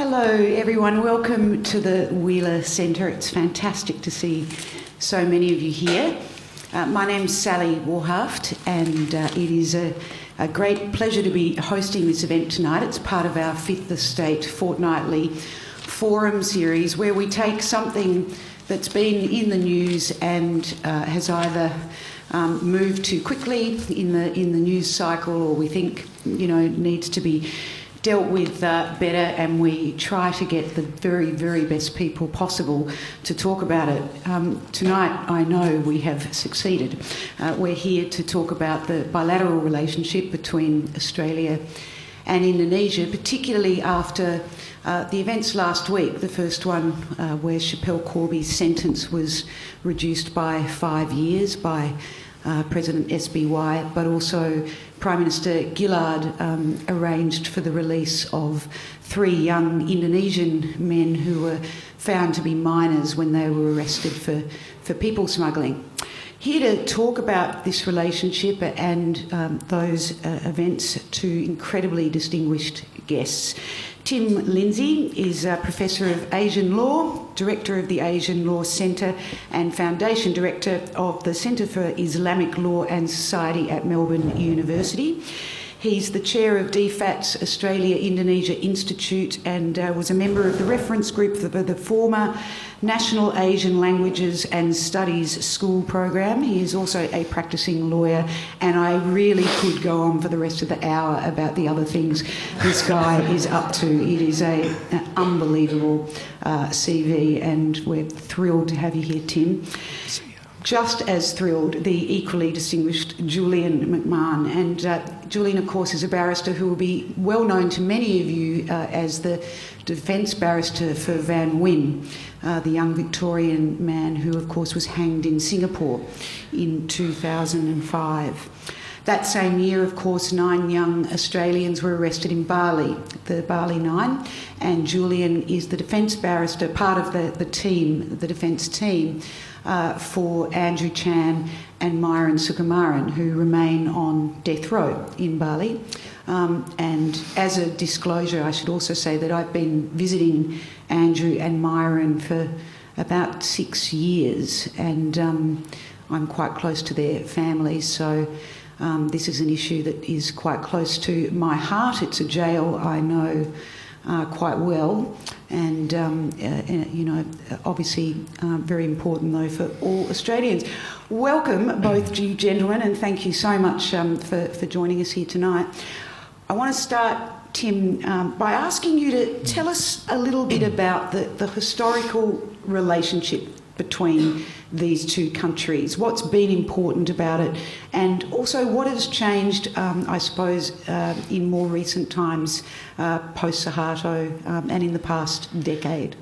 Hello everyone, welcome to the Wheeler Centre. It's fantastic to see so many of you here. My name's Sally Warhaft and it is a great pleasure to be hosting this event tonight. It's part of our Fifth Estate fortnightly forum series where we take something that's been in the news and has either moved too quickly in the news cycle or we think needs to be dealt with better, and we try to get the very, very best people possible to talk about it. Tonight, I know we have succeeded. We're here to talk about the bilateral relationship between Australia and Indonesia, particularly after the events last week, the first one where Schapelle Corby's sentence was reduced by 5 years by President SBY, but also Prime Minister Gillard arranged for the release of 3 young Indonesian men who were found to be minors when they were arrested for people smuggling. Here to talk about this relationship and those events, 2 incredibly distinguished guests. Tim Lindsey is a Professor of Asian Law, Director of the Asian Law Centre and Foundation Director of the Centre for Islamic Law and Society at Melbourne University. He's the Chair of DFAT's Australia-Indonesia Institute and was a member of the reference group for the former National Asian Languages and Studies School program. He is also a practising lawyer, and I really could go on for the rest of the hour about the other things this guy is up to. It is an unbelievable CV, and we're thrilled to have you here, Tim. Just as thrilled, the equally distinguished Julian McMahon. And Julian, of course, is a barrister who will be well known to many of you as the defence barrister for Van Nguyen, the young Victorian man who, of course, was hanged in Singapore in 2005. That same year, of course, 9 young Australians were arrested in Bali, the Bali 9, and Julian is the defence barrister, part of the team, the defence team, for Andrew Chan and Myron Sukumaran, who remain on death row in Bali. And as a disclosure, I should also say that I've been visiting Andrew and Myron for about 6 years, and I'm quite close to their families, so this is an issue that is quite close to my heart. It's a jail I know quite well, and obviously very important though for all Australians. Welcome both you gentlemen, and thank you so much for joining us here tonight. I want to start, Tim, by asking you to tell us a little bit about the historical relationship between these 2 countries. What's been important about it, and also what has changed, I suppose, in more recent times, post-Suharto, and in the past decade?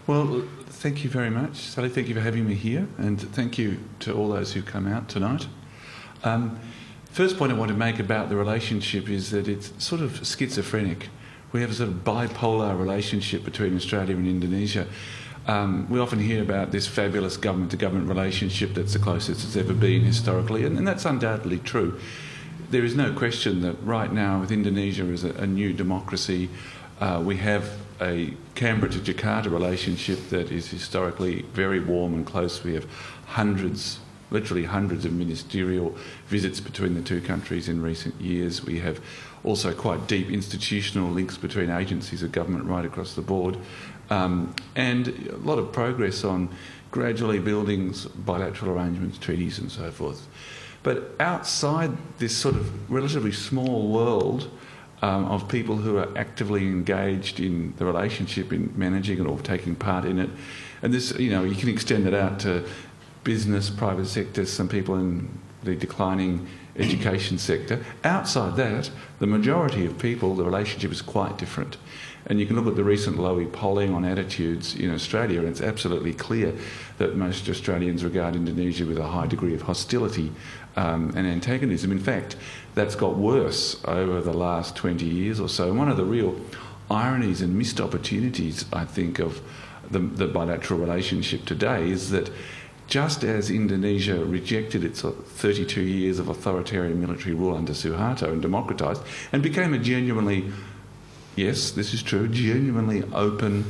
Well, thank you very much, Sally. Thank you for having me here, and thank you to all those who come out tonight. First point I want to make about the relationship is that it's sort of schizophrenic. We have a sort of bipolar relationship between Australia and Indonesia. We often hear about this fabulous government-to-government relationship that's the closest it's ever been historically, and that's undoubtedly true. There is no question that right now, with Indonesia as a new democracy, we have a Canberra to Jakarta relationship that is historically very warm and close. We have literally hundreds of ministerial visits between the 2 countries in recent years. We have also quite deep institutional links between agencies of government right across the board. And a lot of progress on gradually building bilateral arrangements, treaties and so forth. But outside this sort of relatively small world of people who are actively engaged in the relationship, in managing it or taking part in it, and this, you can extend it out to business, private sector, some people in the declining education sector. Outside that, the majority of people, the relationship is quite different. And you can look at the recent Lowy polling on attitudes in Australia, and it's absolutely clear that most Australians regard Indonesia with a high degree of hostility and antagonism. In fact, that's got worse over the last 20 years or so. And one of the real ironies and missed opportunities, I think, of the bilateral relationship today is that just as Indonesia rejected its 32 years of authoritarian military rule under Suharto and democratised and became a genuinely yes, this is true, genuinely open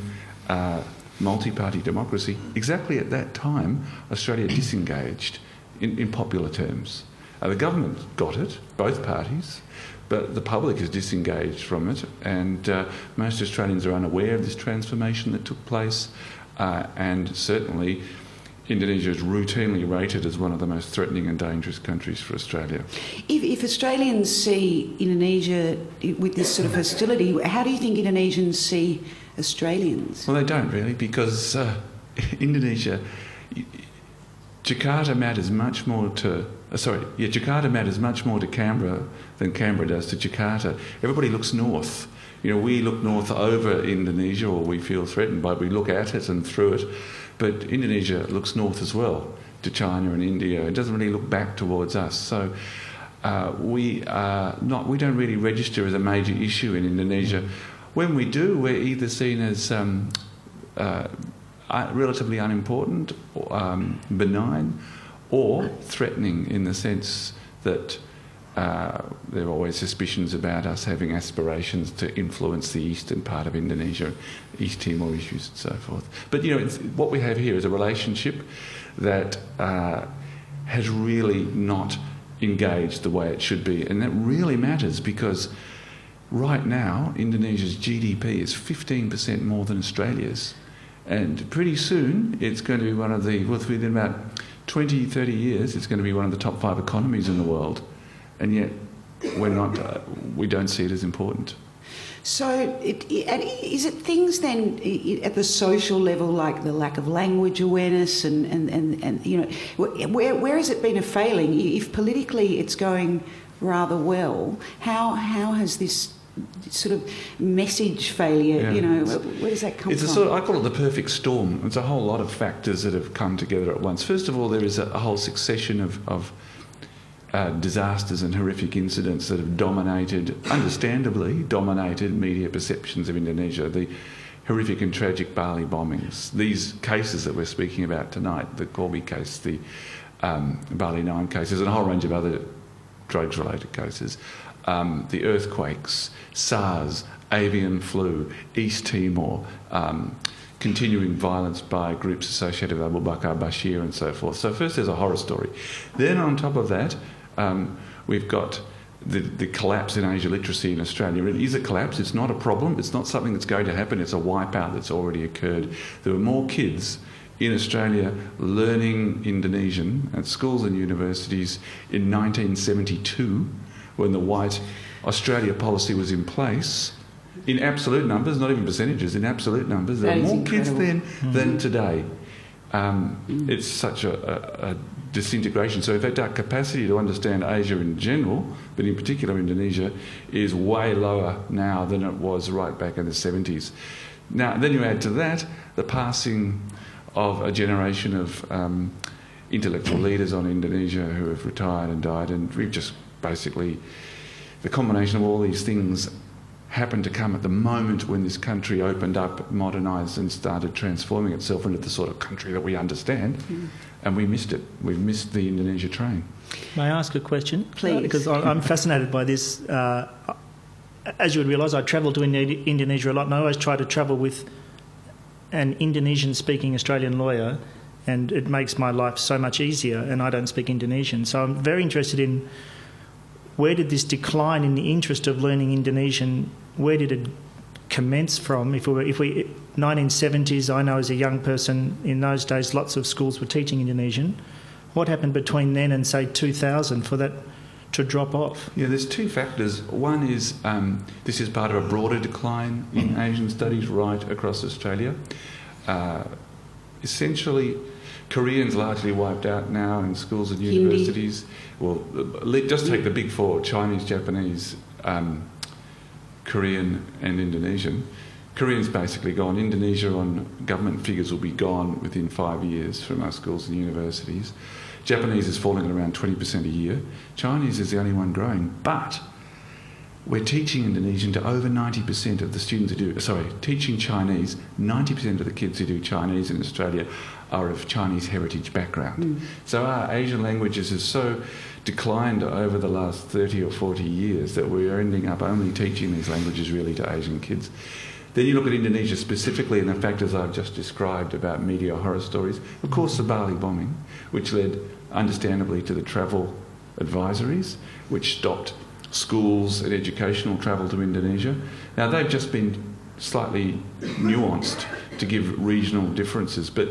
multi-party democracy, exactly at that time Australia disengaged in popular terms. The government got it, both parties, but the public is disengaged from it, and most Australians are unaware of this transformation that took place, and certainly Indonesia is routinely rated as one of the most threatening and dangerous countries for Australia. If Australians see Indonesia with this sort of hostility, how do you think Indonesians see Australians? Well, they don't really, because Indonesia, Jakarta matters much more to Jakarta matters much more to Canberra than Canberra does to Jakarta. Everybody looks north. You know, we look north over Indonesia, or we feel threatened by it. We look at it and through it. But Indonesia looks north as well to China and India. It doesn't really look back towards us. So we don't really register as a major issue in Indonesia. When we do, we're either seen as relatively unimportant, benign, or threatening, in the sense that there are always suspicions about us having aspirations to influence the eastern part of Indonesia, East Timor issues and so forth. But, you know, what we have here is a relationship that has really not engaged the way it should be. And that really matters, because right now Indonesia's GDP is 15% more than Australia's. And pretty soon it's going to be one of the, within about 20, 30 years, it's going to be one of the top 5 economies in the world. And yet we don't see it as important. So is it things then at the social level, like the lack of language awareness and you know, where has it been a failing? If politically it's going rather well, how has this sort of message failure, you know, where does that come from? I call it the perfect storm. It's a whole lot of factors that have come together at once. First of all, there is a whole succession of disasters and horrific incidents that have understandably dominated media perceptions of Indonesia. The horrific and tragic Bali bombings, these cases that we're speaking about tonight, the Corby case, the Bali 9 cases, and a whole range of other drugs-related cases, the earthquakes, SARS, avian flu, East Timor, continuing violence by groups associated with Abu Bakr Bashir and so forth. So first there's a horror story. Then on top of that, we've got the collapse in Asia literacy in Australia. It is a collapse. It's not a problem. It's not something that's going to happen. It's a wipeout that's already occurred. There were more kids in Australia learning Indonesian at schools and universities in 1972, when the white Australia policy was in place. In absolute numbers, not even percentages, in absolute numbers, there are more kids then than today. It's such a disintegration. So in fact, our capacity to understand Asia in general, but in particular Indonesia, is way lower now than it was right back in the 70s. Now, then you add to that the passing of a generation of intellectual leaders on Indonesia who have retired and died, and we've just basically, the combination of all these things happened to come at the moment when this country opened up, modernised and started transforming itself into the sort of country that we understand, and we missed it. We missed the Indonesia train. May I ask a question? Please. Because I'm fascinated by this. As you would realise, I travel to Indonesia a lot, and I always try to travel with an Indonesian-speaking Australian lawyer, and it makes my life so much easier, and I don't speak Indonesian. So I'm very interested in, where did this decline in the interest of learning Indonesian, where did it commence from? If we 1970s, I know as a young person, in those days lots of schools were teaching Indonesian. What happened between then and, say, 2000 for that to drop off? Yeah, there's two factors. One is this is part of a broader decline in Asian studies right across Australia. Essentially, Korean's largely wiped out now in schools and universities. Well, just take the big four: Chinese, Japanese, Korean and Indonesian. Korean's basically gone. Indonesia, on government figures, will be gone within 5 years from our schools and universities. Japanese is falling at around 20% a year. Chinese is the only one growing. But we're teaching Indonesian to over 90% of the students who do... Sorry, teaching Chinese, 90% of the kids who do Chinese in Australia are of Chinese heritage background. So our Asian languages have so declined over the last 30 or 40 years that we are ending up only teaching these languages really to Asian kids. Then you look at Indonesia specifically and the factors I've just described about media horror stories. Of course, the Bali bombing, which led, understandably, to the travel advisories, which stopped schools and educational travel to Indonesia. Now, they've just been slightly nuanced to give regional differences, but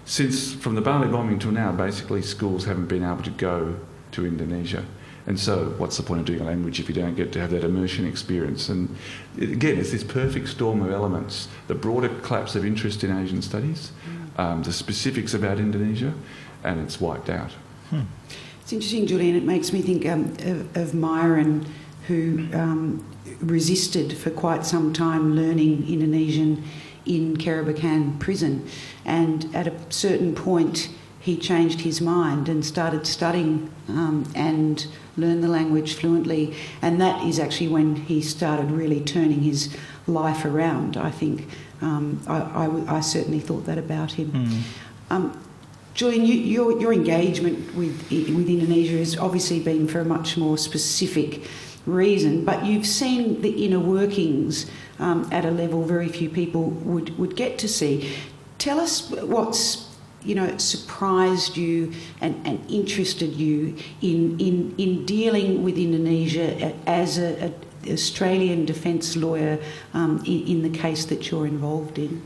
from the Bali bombing till now, basically schools haven't been able to go to Indonesia. And so what's the point of doing a language if you don't get to have that immersion experience? And again, it's this perfect storm of elements. The broader collapse of interest in Asian studies, the specifics about Indonesia, and it's wiped out. It's interesting, Julian, it makes me think of Myron, who resisted for quite some time learning Indonesian in Kerabakan prison. And at a certain point, he changed his mind and started studying and learned the language fluently. And that is actually when he started really turning his life around, I think. I certainly thought that about him. Julian, your engagement with Indonesia has obviously been for a much more specific reason, but you've seen the inner workings at a level very few people would get to see. Tell us what's surprised you and interested you in dealing with Indonesia as an Australian defence lawyer in the case that you're involved in.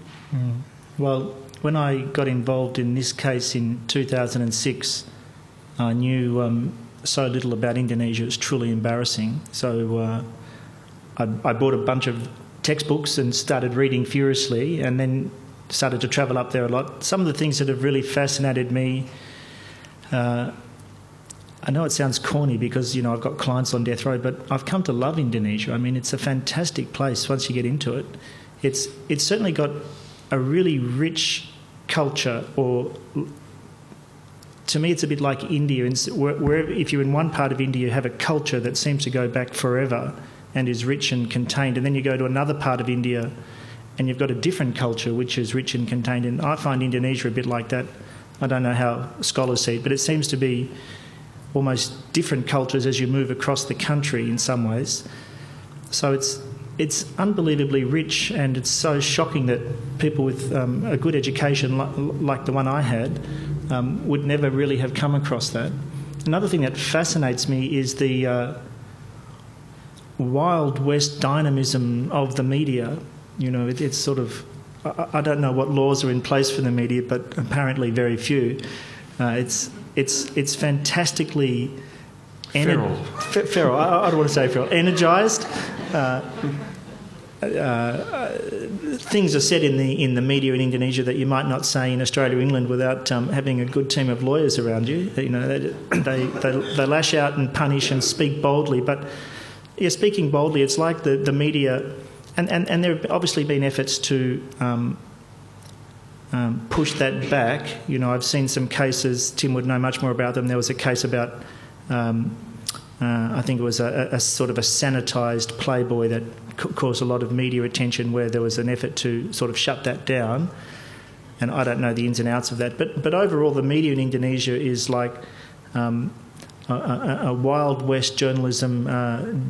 Well, when I got involved in this case in 2006, I knew so little about Indonesia. It was truly embarrassing. So I bought a bunch of textbooks and started reading furiously, and then started to travel up there a lot. Some of the things that have really fascinated me, I know it sounds corny because, I've got clients on death row, but I've come to love Indonesia. I mean, it's a fantastic place once you get into it. It's certainly got a really rich culture, or to me it's a bit like India. Wherever, if you're in one part of India, you have a culture that seems to go back forever and is rich and contained, and then you go to another part of India and you've got a different culture which is rich and contained. And I find Indonesia a bit like that. I don't know how scholars see it, but it seems to be almost different cultures as you move across the country in some ways. So it's unbelievably rich, and it's so shocking that people with a good education like the one I had would never really have come across that. Another thing that fascinates me is the Wild West dynamism of the media. It's sort of... I don't know what laws are in place for the media, but apparently very few. It's fantastically... Feral. Feral. I don't want to say feral. Energised. Things are said in the media in Indonesia that you might not say in Australia or England without having a good team of lawyers around you. They lash out and punish and speak boldly. But speaking boldly, it's like the media, and there have obviously been efforts to push that back. I've seen some cases. Tim would know much more about them. There was a case about. I think it was a sort of a sanitised Playboy that caused a lot of media attention, where there was an effort to sort of shut that down. And I don't know the ins and outs of that. But overall, the media in Indonesia is like a Wild West journalism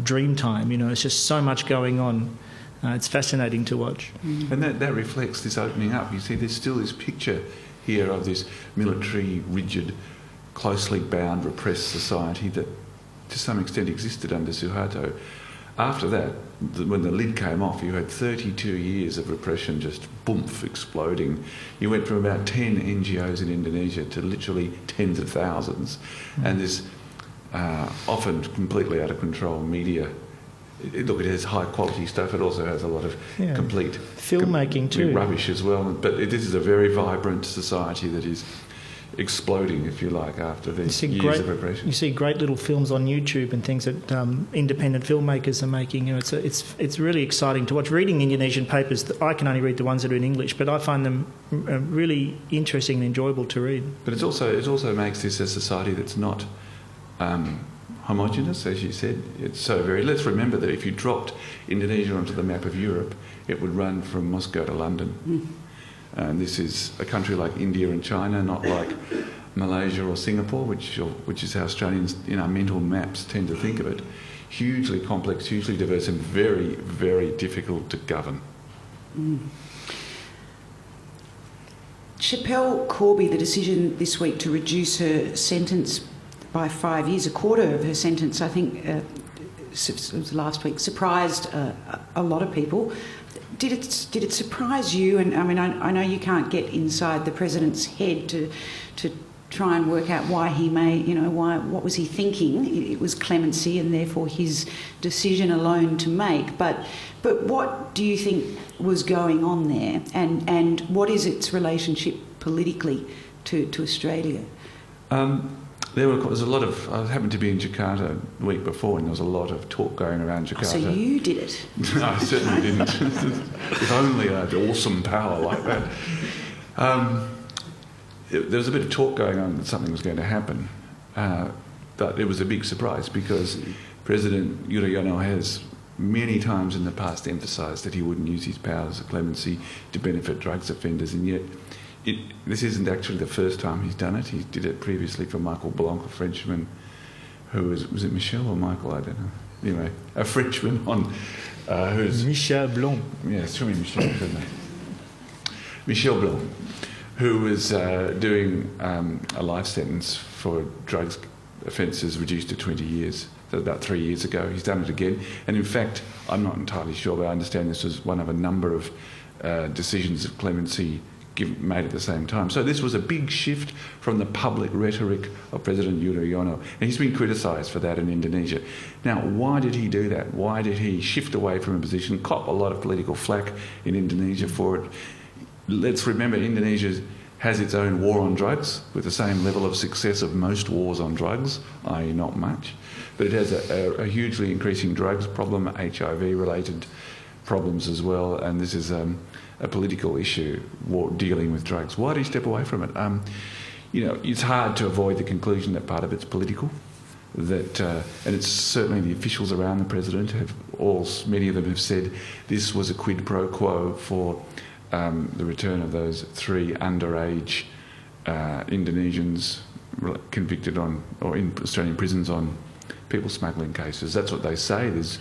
dreamtime. It's just so much going on. It's fascinating to watch. And that reflects this opening up. You see, there's still this picture here of this military, rigid, closely bound, repressed society that to some extent existed under Suharto. After that, when the lid came off, you had 32 years of repression just boomf, exploding. You went from about 10 NGOs in Indonesia to literally tens of thousands. And this often completely out of control media. Look, it has high quality stuff. It also has a lot of complete filmmaking too, rubbish as well. But this is a very vibrant society that is exploding, if you like, after these years of repression. You see great little films on YouTube and things that independent filmmakers are making. It's really exciting to watch. Reading Indonesian papers, I can only read the ones that are in English, but I find them really interesting and enjoyable to read. But it also makes this a society that's not homogenous, as you said. It's so very... Let's remember that if you dropped Indonesia onto the map of Europe, it would run from Moscow to London. And this is a country like India and China, not like Malaysia or Singapore, which is how Australians in our mental maps tend to think of it. Hugely complex, hugely diverse, and very, very difficult to govern. Schapelle Corby, the decision this week to reduce her sentence by 5 years, a quarter of her sentence, I think it was last week, surprised a lot of people. Did it surprise you? And I mean, I know you can't get inside the president's head to try and work out why he what was he thinking? It was clemency, and therefore his decision alone to make. But what do you think was going on there, and what is its relationship politically to Australia? There's a lot of... I happened to be in Jakarta the week before, and there was a lot of talk going around Jakarta. So you did it? No, I certainly didn't. If only I had awesome power like that. There was a bit of talk going on that something was going to happen, but it was a big surprise because President Yudhoyono has many times in the past emphasised that he wouldn't use his powers of clemency to benefit drugs offenders, and yet this isn't actually the first time he's done it. He did it previously for Michael Blanc, a Frenchman who was it Michel or Michael? I don't know. Anyway, a Frenchman who's... Michel Blanc. Yeah, it's me, Michel, didn't they? Michel Blanc, who was doing a life sentence for drugs offences reduced to 20 years. So about 3 years ago. He's done it again. And in fact, I'm not entirely sure, but I understand this was one of a number of decisions of clemency made at the same time. So this was a big shift from the public rhetoric of President Yudhoyono. And he's been criticised for that in Indonesia. Now, why did he do that? Why did he shift away from a position, cop a lot of political flack in Indonesia for it? Let's remember, Indonesia has its own war on drugs with the same level of success of most wars on drugs, i.e. not much. But it has a hugely increasing drugs problem, HIV-related problems as well, and this is a political issue, dealing with drugs. Why do you step away from it? It's hard to avoid the conclusion that part of it's political, and it's certainly the officials around the president many of them have said this was a quid pro quo for the return of those 3 underage Indonesians convicted in Australian prisons on people smuggling cases. That's what they say. There's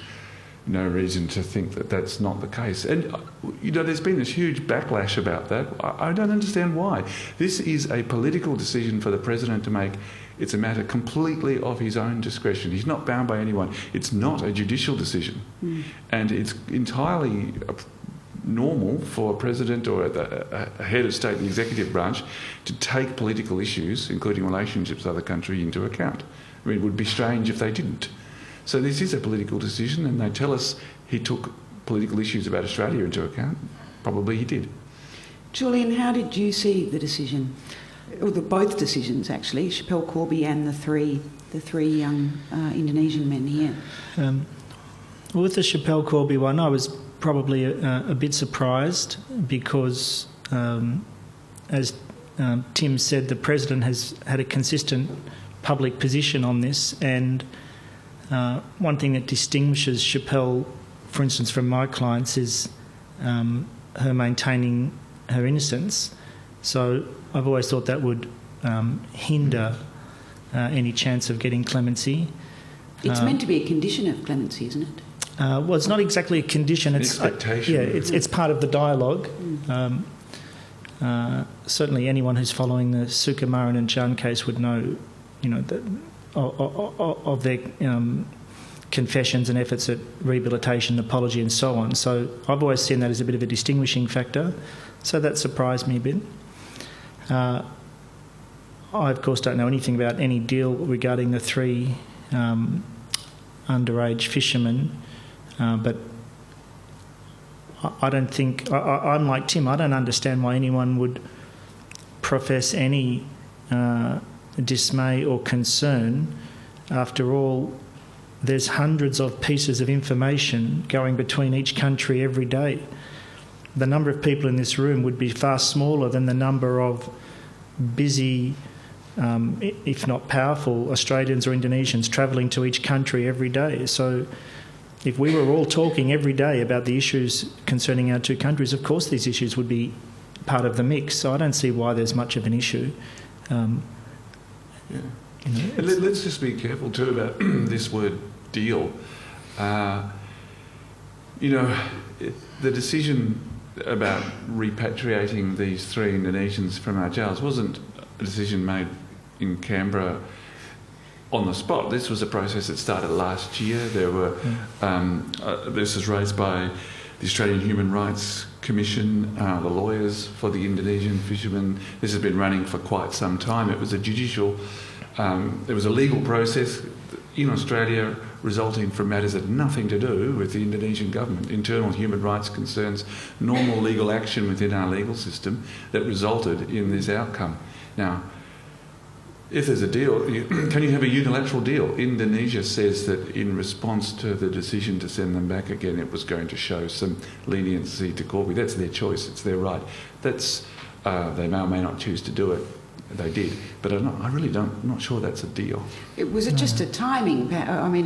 no reason to think that that's not the case. And, there's been this huge backlash about that. I don't understand why. This is a political decision for the president to make. It's a matter completely of his own discretion. He's not bound by anyone. It's not a judicial decision. And it's entirely normal for a president or a head of state in the executive branch to take political issues, including relationships with other countries, into account. I mean, it would be strange if they didn't. So this is a political decision, and they tell us he took political issues about Australia into account. Probably he did. Julian, how did you see the decision? Or both decisions, actually, Schapelle Corby and the three young Indonesian men here. With the Schapelle Corby one, I was probably a bit surprised because, as Tim said, the president has had a consistent public position on this, and one thing that distinguishes Schapelle, for instance, from my clients is her maintaining her innocence. So I've always thought that would hinder any chance of getting clemency. It's meant to be a condition of clemency, isn't it? Well, it's not exactly a condition. It's expectation. It's part of the dialogue. Certainly, anyone who's following the Sukumaran and Chan case would know, that of their confessions and efforts at rehabilitation, apology, and so on. So I've always seen that as a bit of a distinguishing factor. So that surprised me a bit. I, of course, don't know anything about any deal regarding the 3 underage fishermen, but I don't think... I'm like Tim, I don't understand why anyone would profess any dismay or concern. After all, there's hundreds of pieces of information going between each country every day. The number of people in this room would be far smaller than the number of busy if not powerful, Australians or Indonesians travelling to each country every day. So if we were all talking every day about the issues concerning our two countries, of course these issues would be part of the mix. So I don't see why there's much of an issue. Let's just be careful too about this word deal. The decision about repatriating these 3 Indonesians from our jails wasn't a decision made in Canberra on the spot. This was a process that started last year. There were this was raised by the Australian Human Rights Commission, the lawyers for the Indonesian fishermen. This has been running for quite some time. It was a judicial, it was a legal process in Australia resulting from matters that had nothing to do with the Indonesian government, internal human rights concerns, normal legal action within our legal system that resulted in this outcome. Now, if there's a deal, can you have a unilateral deal? Indonesia says that in response to the decision to send them back again, it was going to show some leniency to Corby. That's their choice, it's their right. That's, they may or may not choose to do it. They did, but I'm not sure that's a deal. Was it just a timing? I mean,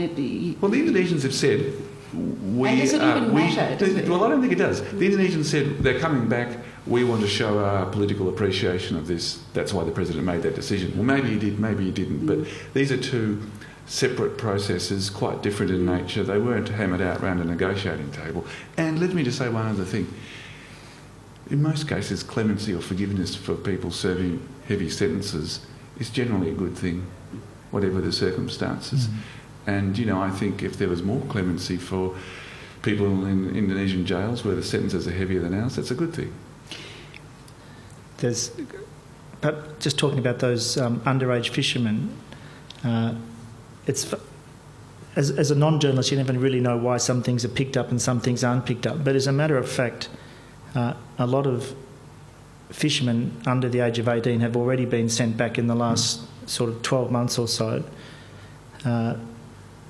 well, the Indonesians have said does it even matter? Well, I don't think it does. The Indonesians said they're coming back. We want to show our political appreciation of this. That's why the president made that decision. Well, maybe he did, maybe he didn't. But these are 2 separate processes, quite different in nature. They weren't hammered out around a negotiating table. And let me just say one other thing. In most cases, clemency or forgiveness for people serving heavy sentences is generally a good thing, whatever the circumstances. And, I think if there was more clemency for people in Indonesian jails where the sentences are heavier than ours, that's a good thing. But just talking about those underage fishermen, it's as a non-journalist, you never really know why some things are picked up and some things aren't picked up. But as a matter of fact, a lot of fishermen under the age of 18 have already been sent back in the last sort of 12 months or so.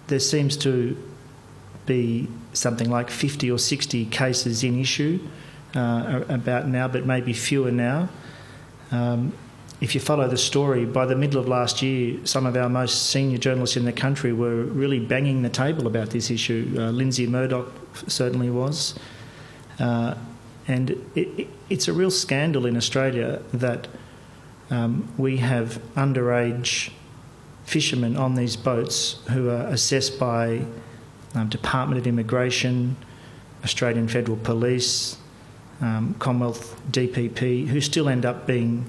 There seems to be something like 50 or 60 cases in issue about now, but maybe fewer now. If you follow the story, by the middle of last year, some of our most senior journalists in the country were really banging the table about this issue. Lindsay Murdoch certainly was. And it's a real scandal in Australia that we have underage fishermen on these boats who are assessed by Department of Immigration, Australian Federal Police, Commonwealth DPP, who still end up being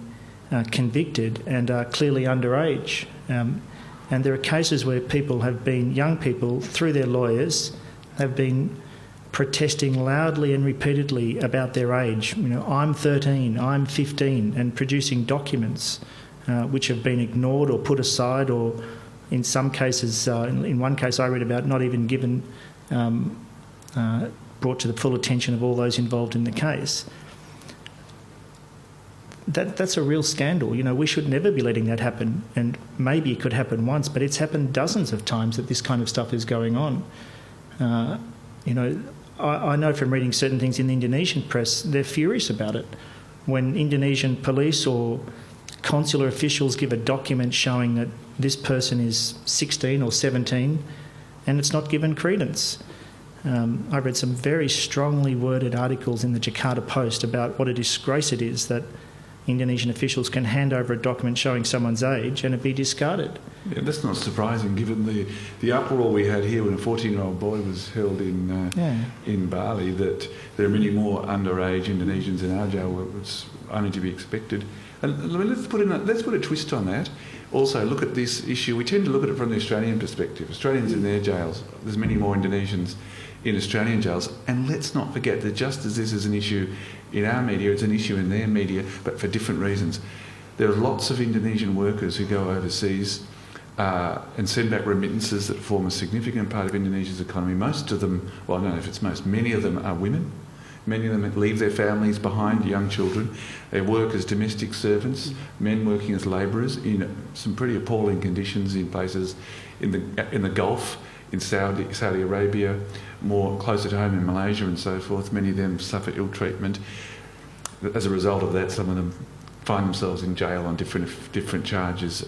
convicted and are clearly underage. And there are cases where young people, through their lawyers, have been protesting loudly and repeatedly about their age. I'm 13, I'm 15, and producing documents which have been ignored or put aside, or in some cases, in one case I read about, not even given, brought to the full attention of all those involved in the case. That's a real scandal. We should never be letting that happen, and maybe it could happen once, but it's happened dozens of times that this kind of stuff is going on. I know from reading certain things in the Indonesian press, they're furious about it. When Indonesian police or consular officials give a document showing that this person is 16 or 17 and it's not given credence. I read some very strongly worded articles in the Jakarta Post about what a disgrace it is that Indonesian officials can hand over a document showing someone's age and it be discarded. Yeah, that's not surprising given the uproar we had here when a 14-year-old boy was held in Bali, that there are many more underage Indonesians in our jail. It's only to be expected. And let's put a twist on that. Also, look at this issue. We tend to look at it from the Australian perspective. Australians in their jails, there's many more Indonesians in Australian jails. And let's not forget that just as this is an issue in our media, it's an issue in their media, but for different reasons. There are lots of Indonesian workers who go overseas and send back remittances that form a significant part of Indonesia's economy. Most of them, well, I don't know if it's most, many of them are women. Many of them leave their families behind, young children. They work as domestic servants, men working as labourers in some pretty appalling conditions in places in the Gulf, in Saudi Arabia, more close at home in Malaysia and so forth. Many of them suffer ill treatment. As a result of that, some of them find themselves in jail on different charges,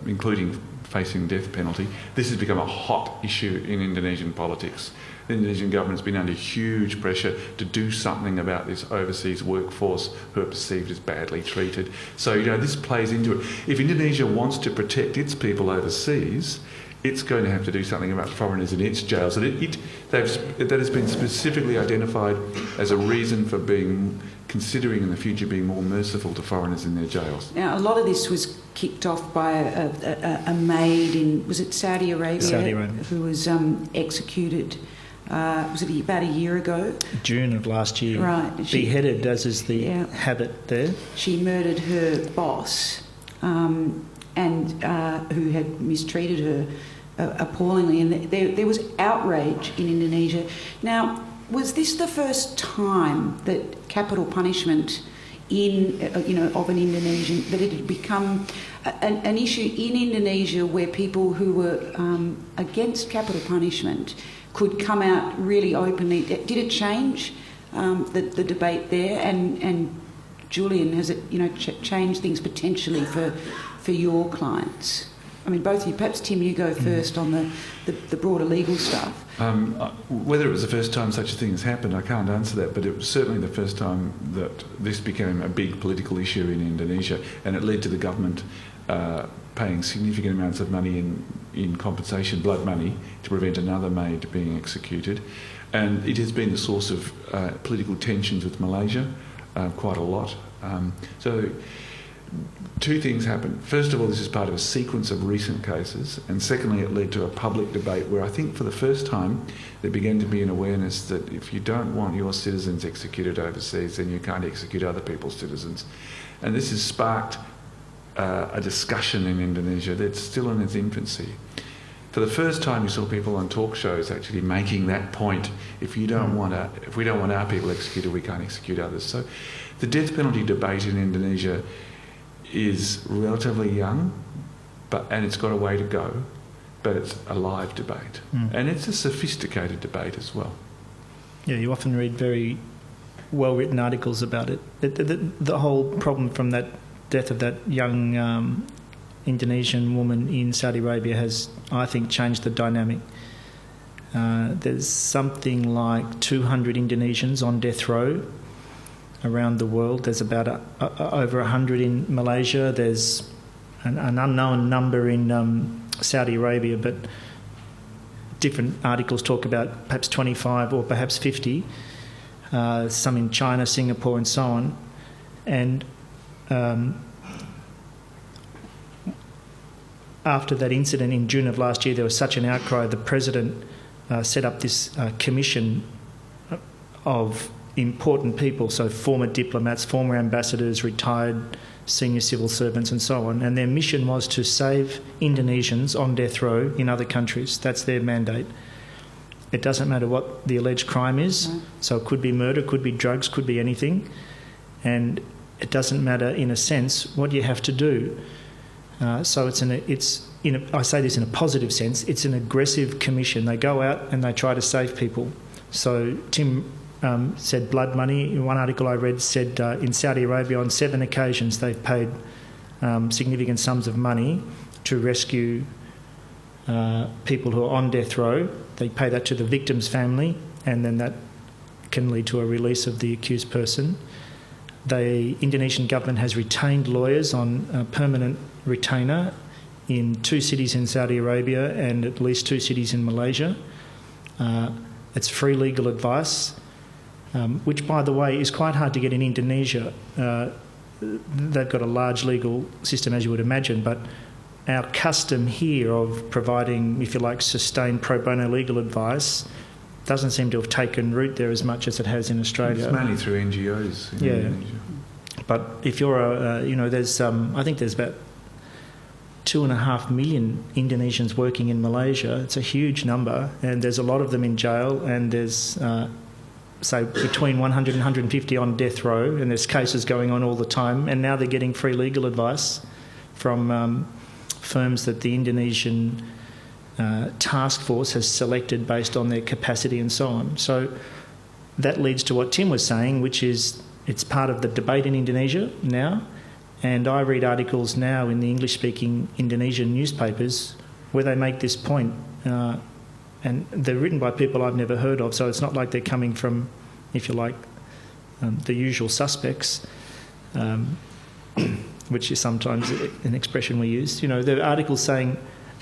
including facing death penalty. This has become a hot issue in Indonesian politics. The Indonesian government's been under huge pressure to do something about this overseas workforce who are perceived as badly treated. So, this plays into it. If Indonesia wants to protect its people overseas, it's going to have to do something about foreigners in its jails. And that has been specifically identified as a reason for considering in the future being more merciful to foreigners in their jails. Now, a lot of this was kicked off by a maid in, was it Saudi Arabia? Saudi Arabia. Who was executed, was it about a year ago? June of last year. Right. Beheaded, as is the habit there. She murdered her boss and who had mistreated her appallingly, and there was outrage in Indonesia. Now, was this the first time that capital punishment of an Indonesian, that it had become an issue in Indonesia where people who were against capital punishment could come out really openly? Did it change the debate there? And Julian, has it changed things potentially for your clients? I mean, both of you, perhaps Tim, you go first on the broader legal stuff. Whether it was the first time such a thing has happened, I can't answer that, but it was certainly the first time that this became a big political issue in Indonesia, and it led to the government paying significant amounts of money in compensation, blood money, to prevent another maid being executed. And it has been the source of political tensions with Malaysia quite a lot. So two things happened. First of all, this is part of a sequence of recent cases, and secondly, it led to a public debate where I think for the first time there began to be an awareness that if you don't want your citizens executed overseas, then you can't execute other people's citizens. And this has sparked a discussion in Indonesia that's still in its infancy. For the first time, you saw people on talk shows actually making that point: if we don't want our people executed, we can't execute others. So, the death penalty debate in Indonesia is relatively young, and it's got a way to go, but it's a live debate, and it's a sophisticated debate as well. Yeah, you often read very well-written articles about it. The whole problem from that death of that young Indonesian woman in Saudi Arabia has, I think, changed the dynamic. There's something like 200 Indonesians on death row around the world. There's about over 100 in Malaysia. There's an unknown number in Saudi Arabia, but different articles talk about perhaps 25 or perhaps 50. Some in China, Singapore and so on. And after that incident in June of last year, there was such an outcry, the President set up this commission of important people, so former diplomats, former ambassadors, retired senior civil servants and so on, and their mission was to save Indonesians on death row in other countries. That's their mandate. It doesn't matter what the alleged crime is, so it could be murder, could be drugs, could be anything, and it doesn't matter in a sense what you have to do. So I say this in a positive sense, it's an aggressive commission. They go out and they try to save people. So Tim said blood money. One article I read said in Saudi Arabia on 7 occasions they've paid significant sums of money to rescue people who are on death row. They pay that to the victim's family, and then that can lead to a release of the accused person. The Indonesian government has retained lawyers on a permanent retainer in 2 cities in Saudi Arabia and at least 2 cities in Malaysia. It's free legal advice, which, by the way, is quite hard to get in Indonesia. They've got a large legal system, as you would imagine, but our custom here of providing, if you like, sustained pro bono legal advice doesn't seem to have taken root there as much as it has in Australia. It's mainly through NGOs in Indonesia. But if you're there's I think there's about 2.5 million Indonesians working in Malaysia. It's a huge number, and there's a lot of them in jail, and there's say between 100 and 150 on death row, and there's cases going on all the time, and now they're getting free legal advice from firms that the Indonesian task force has selected based on their capacity and so on. So that leads to what Tim was saying, which is it's part of the debate in Indonesia now, And I read articles now in the English-speaking Indonesian newspapers where they make this point. And they're written by people I've never heard of, so it's not like they're coming from, if you like, the usual suspects, which is sometimes an expression we use. You know, there are articles saying,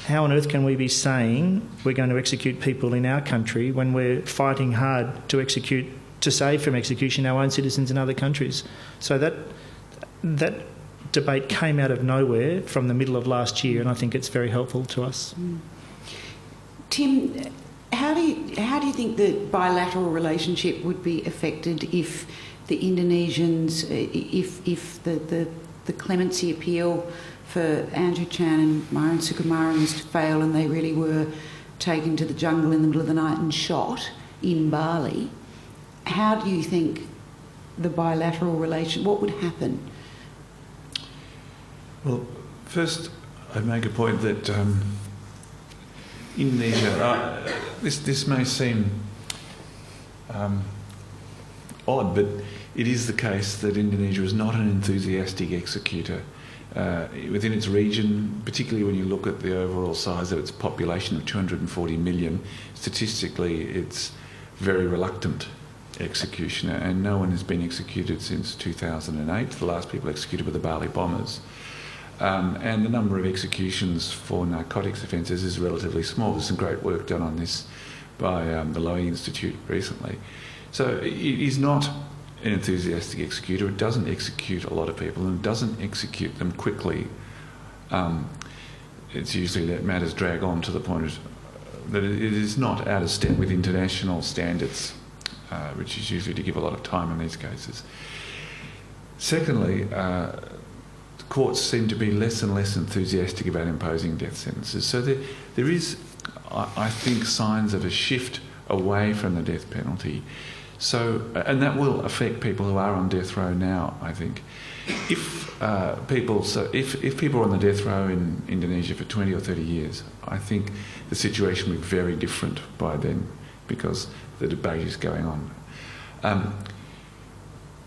how on earth can we be saying we're going to execute people in our country when we're fighting hard to save from execution our own citizens in other countries? So that debate came out of nowhere from the middle of last year, and I think it's very helpful to us. Tim, how do you think the bilateral relationship would be affected if the Indonesians, if the clemency appeal for Andrew Chan and Myuran Sukumaran was to fail and they really were taken to the jungle in the middle of the night and shot in Bali? How do you think the bilateral relation, what would happen? Well, first I'd make a point that Indonesia, this may seem odd, but it is the case that Indonesia is not an enthusiastic executor. Within its region, particularly when you look at the overall size of its population of 240 million, statistically it's very reluctant executioner, and no one has been executed since 2008. The last people executed were the Bali bombers. And the number of executions for narcotics offences is relatively small. There's some great work done on this by the Lowy Institute recently. So it is not an enthusiastic executor. It doesn't execute a lot of people and doesn't execute them quickly. It's usually let matters drag on to the point that it is not out of step with international standards, which is usually to give a lot of time in these cases. Secondly, courts seem to be less and less enthusiastic about imposing death sentences. So there is, I think, signs of a shift away from the death penalty. So, and that will affect people who are on death row now, I think. If people are on the death row in Indonesia for 20 or 30 years, I think the situation will be very different by then because the debate is going on.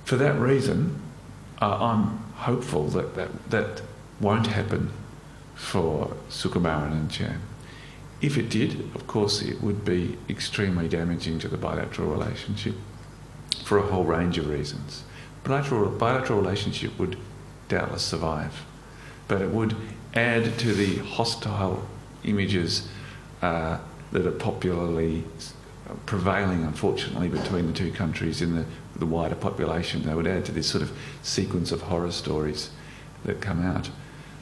For that reason, I'm hopeful that won't happen for Sukumaran and Chan. If it did, of course, it would be extremely damaging to the bilateral relationship for a whole range of reasons. Bilateral relationship would doubtless survive, but it would add to the hostile images that are popularly prevailing, unfortunately, between the two countries in the wider population. They would add to this sort of sequence of horror stories that come out.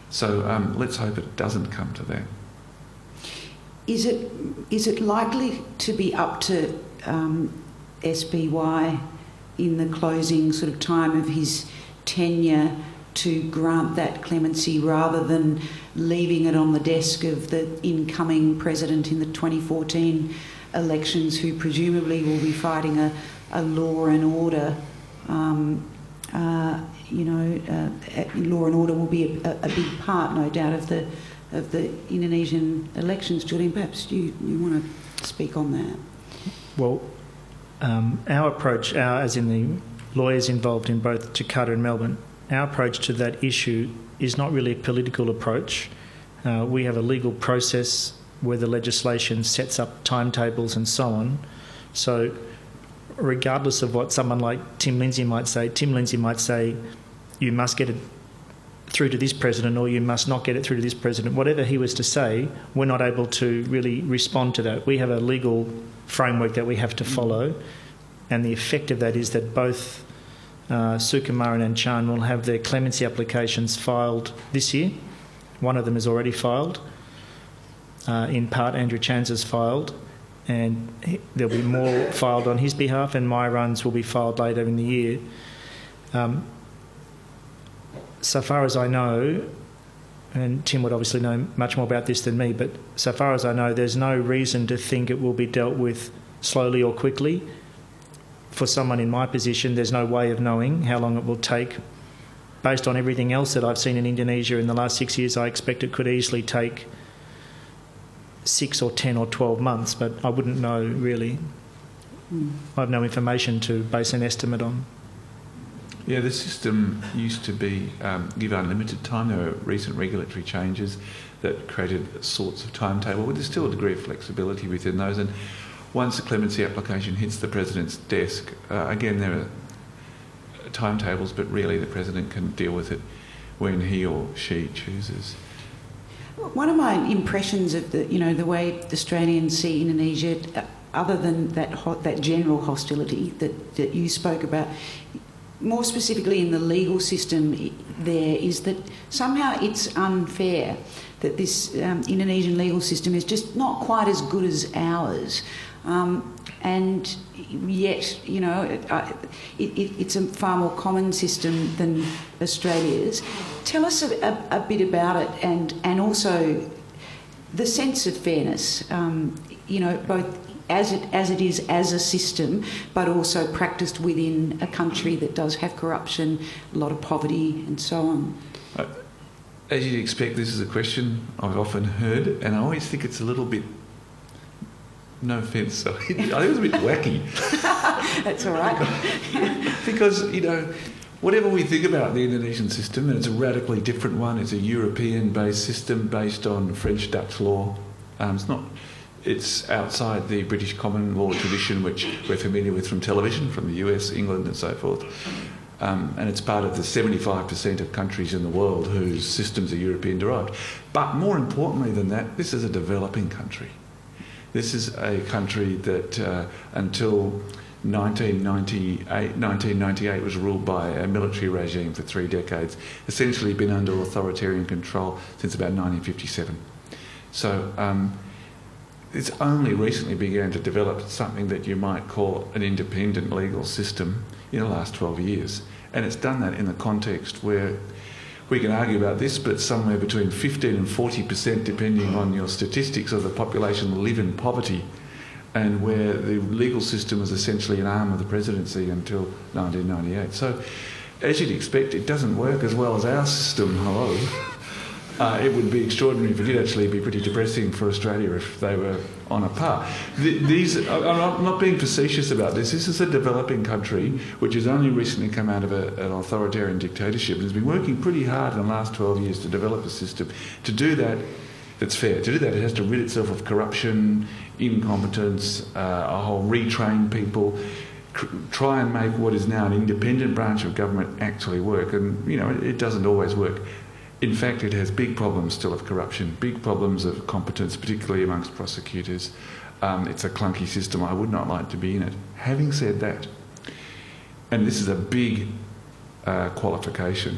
So let's hope it doesn't come to that. Is it likely to be up to SBY in the closing sort of time of his tenure to grant that clemency rather than leaving it on the desk of the incoming president in the 2014 elections, who presumably will be fighting a law and order? Law and order will be a big part, no doubt, of the Indonesian elections. Julian, perhaps you want to speak on that. Well, our approach, as in the lawyers involved in both Jakarta and Melbourne, our approach to that issue is not really a political approach. We have a legal process where the legislation sets up timetables and so on. So regardless of what someone like Tim Lindsey might say, you must get it through to this president or you must not get it through to this president. Whatever he was to say, we're not able to really respond to that. We have a legal framework that we have to follow, and the effect of that is that both Sukumaran and Chan will have their clemency applications filed this year. One of them is already filed. In part, Andrew Chan's is filed, and there'll be more filed on his behalf, and Myuran's will be filed later in the year. So far as I know, and Tim would obviously know much more about this than me, but so far as I know, there's no reason to think it will be dealt with slowly or quickly. For someone in my position, there's no way of knowing how long it will take. Based on everything else that I've seen in Indonesia in the last 6 years, I expect it could easily take 6 or 10 or 12 months, but I wouldn't know really. I have no information to base an estimate on. Yeah, the system used to be give unlimited time. There were recent regulatory changes that created sorts of timetable, but there's still a degree of flexibility within those. And once the clemency application hits the President's desk, again, there are timetables, but really the President can deal with it when he or she chooses. One of my impressions of the way Australians see Indonesia, other than that general hostility that you spoke about, more specifically in the legal system there, is that somehow it's unfair that this Indonesian legal system is just not quite as good as ours. And yet, it's a far more common system than Australia's. Tell us a bit about it, and also the sense of fairness, both as it is as a system, but also practiced within a country that does have corruption, a lot of poverty, and so on. As you'd expect, this is a question I've often heard, and I always think it's a little bit, no offence, so I think it's a bit wacky. That's all right. Because, whatever we think about the Indonesian system, and it's a radically different one, it's a European-based system based on French-Dutch law. It's outside the British common law tradition, which we're familiar with from television, from the US, England and so forth. And it's part of the 75% of countries in the world whose systems are European-derived. But more importantly than that, this is a developing country. This is a country that until 1998 was ruled by a military regime for 3 decades, essentially been under authoritarian control since about 1957. So it's only recently began to develop something that you might call an independent legal system in the last 12 years. And it's done that in the context where we can argue about this, but somewhere between 15 and 40%, depending on your statistics, of the population live in poverty, and where the legal system was essentially an arm of the presidency until 1998. So, as you'd expect, it doesn't work as well as our system. Hello. It would be extraordinary if it did actually be pretty depressing for Australia if they were on a par. I'm not being facetious about this. This is a developing country which has only recently come out of an authoritarian dictatorship and has been working pretty hard in the last 12 years to develop a system. To do that, that's fair. To do that, it has to rid itself of corruption, incompetence, retrain people, try and make what is now an independent branch of government actually work. And, it doesn't always work. In fact, it has big problems still of corruption, big problems of competence, particularly amongst prosecutors. It's a clunky system. I would not like to be in it. Having said that, and this is a big qualification,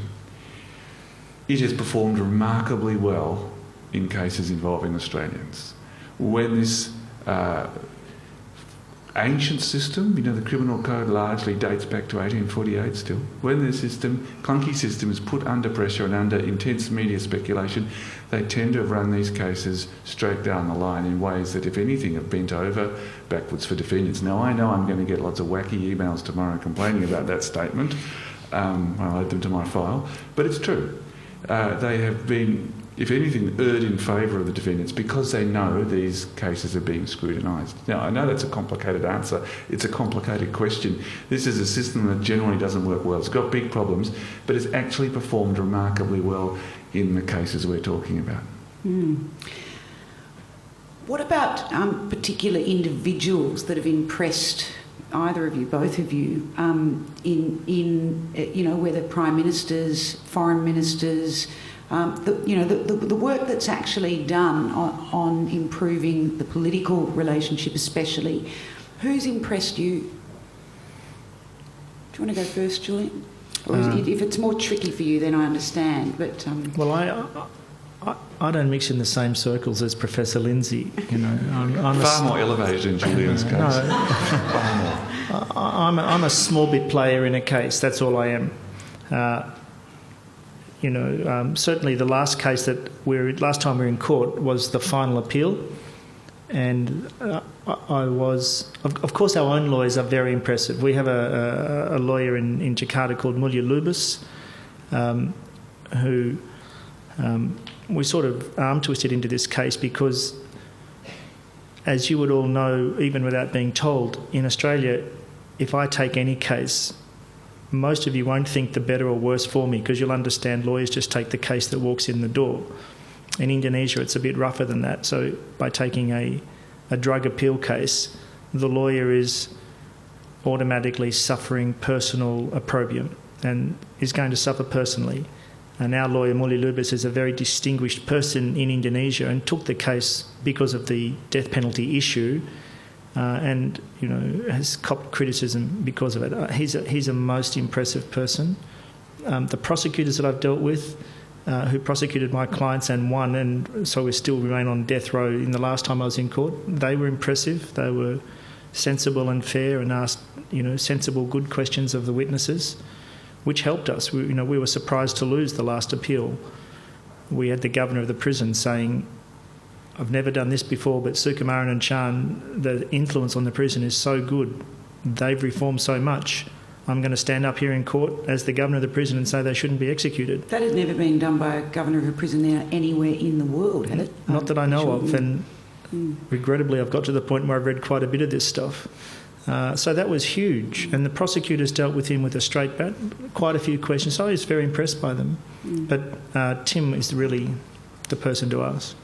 it has performed remarkably well in cases involving Australians. When this ancient system, the criminal code largely dates back to 1848 still. When the clunky system is put under pressure and under intense media speculation, they tend to have run these cases straight down the line in ways that, if anything, have bent over backwards for defendants. Now, I know I'm going to get lots of wacky emails tomorrow complaining about that statement. I'll add them to my file. But it's true. They have been, if anything, erred in favour of the defendants because they know these cases are being scrutinised. Now, I know that's a complicated answer. It's a complicated question. This is a system that generally doesn't work well. It's got big problems, but it's actually performed remarkably well in the cases we're talking about. What about particular individuals that have impressed either of you, both of you, whether prime ministers, foreign ministers, the work that's actually done on improving the political relationship, especially? Who's impressed you? Do you want to go first, Julian? Or if it's more tricky for you, then I understand. But well, I don't mix in the same circles as Professor Lindsey. I'm far more elevated in Julian's case. I'm a small bit player in a case. That's all I am. Certainly the last case last time we were in court was the final appeal, and of course our own lawyers are very impressive. We have a lawyer in Jakarta called Mulya Lubis, who we sort of arm twisted into this case because, as you would all know, even without being told, in Australia, if I take any case, most of you won't think the better or worse for me, because you'll understand lawyers just take the case that walks in the door. In Indonesia, it's a bit rougher than that. So by taking a drug appeal case, the lawyer is automatically suffering personal opprobrium and is going to suffer personally. And our lawyer, Mulya Lubis, is a very distinguished person in Indonesia and took the case because of the death penalty issue, and has copped criticism because of it. He's a most impressive person. The prosecutors that I've dealt with, who prosecuted my clients and won, and so we still remain on death row in the last time I was in court, they were impressive. They were sensible and fair and asked sensible, good questions of the witnesses, which helped us. We were surprised to lose the last appeal. We had the governor of the prison saying, "I've never done this before, but Sukumaran and Chan, the influence on the prison is so good. They've reformed so much. I'm going to stand up here in court as the governor of the prison and say they shouldn't be executed." That has never been done by a governor of a prison now anywhere in the world, has it? Not that I know of, and regrettably I've got to the point where I've read quite a bit of this stuff. So that was huge, and the prosecutors dealt with him with a straight bat, quite a few questions. So I was very impressed by them. But Tim is really the person to ask.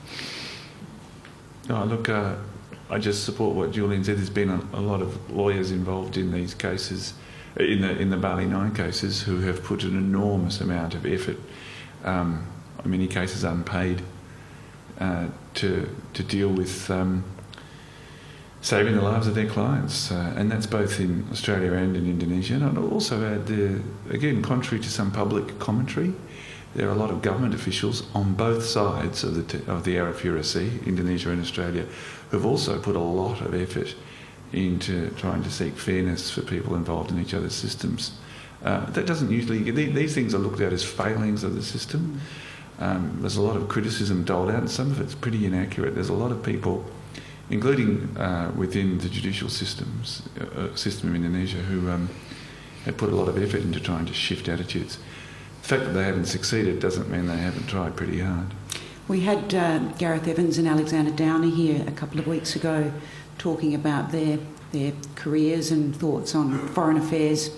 Oh, look, I just support what Julian said. There's been a lot of lawyers involved in these cases, in the Bali 9 cases, who have put an enormous amount of effort, in many cases unpaid, to deal with saving the lives of their clients, and that's both in Australia and in Indonesia. And I'd also add, again, contrary to some public commentary, there are a lot of government officials on both sides of the Arafura Sea, Indonesia and Australia, who've also put a lot of effort into trying to seek fairness for people involved in each other's systems. That doesn't usually... These things are looked at as failings of the system. There's a lot of criticism doled out, and some of it's pretty inaccurate. There's a lot of people, including within the judicial system of Indonesia, who have put a lot of effort into trying to shift attitudes. The fact that they haven't succeeded doesn't mean they haven't tried pretty hard. We had Gareth Evans and Alexander Downer here a couple of weeks ago talking about their careers and thoughts on foreign affairs,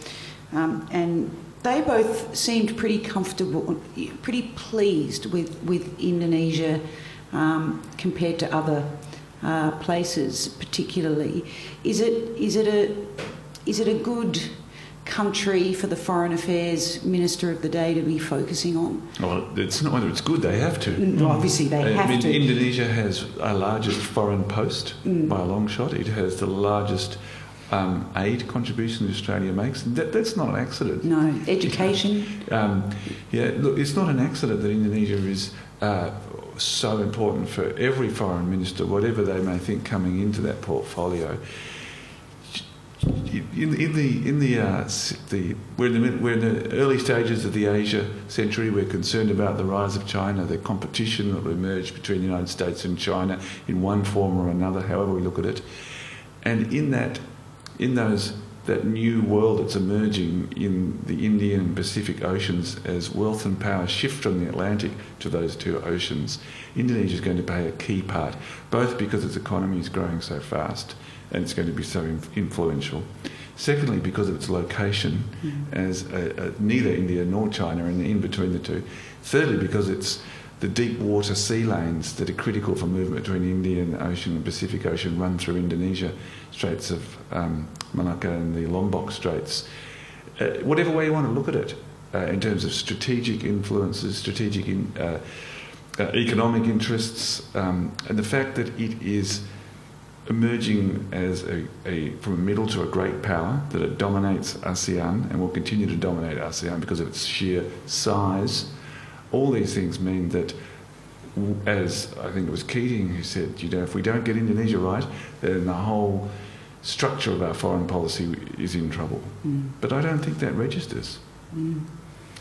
and they both seemed pretty comfortable, pretty pleased with Indonesia compared to other places, particularly. Is it a good country for the Foreign Affairs Minister of the day to be focusing on? Well, it's not whether it's good, they have to. No, obviously they have to. Indonesia has our largest foreign post by a long shot. It has the largest aid contribution that Australia makes. That's not an accident. No. Education? Look, it's not an accident that Indonesia is so important for every foreign minister, whatever they may think coming into that portfolio. We're in the early stages of the Asia century. We're concerned about the rise of China, the competition that will emerge between the United States and China in one form or another, however we look at it. And that new world that's emerging in the Indian and Pacific Oceans, as wealth and power shift from the Atlantic to those two oceans, Indonesia is going to play a key part, both because its economy is growing so fast and it's going to be so influential. Secondly, because of its location as neither India nor China and in between the two. Thirdly, because it's the deep water sea lanes that are critical for movement between the Indian Ocean and Pacific Ocean run through Indonesia, Straits of Malacca and the Lombok Straits. Whatever way you want to look at it, in terms of strategic influences, strategic economic interests, and the fact that it is emerging as from a middle to a great power, that it dominates ASEAN and will continue to dominate ASEAN because of its sheer size. All these things mean that, as I think it was Keating who said, if we don't get Indonesia right, then the whole structure of our foreign policy is in trouble. But I don't think that registers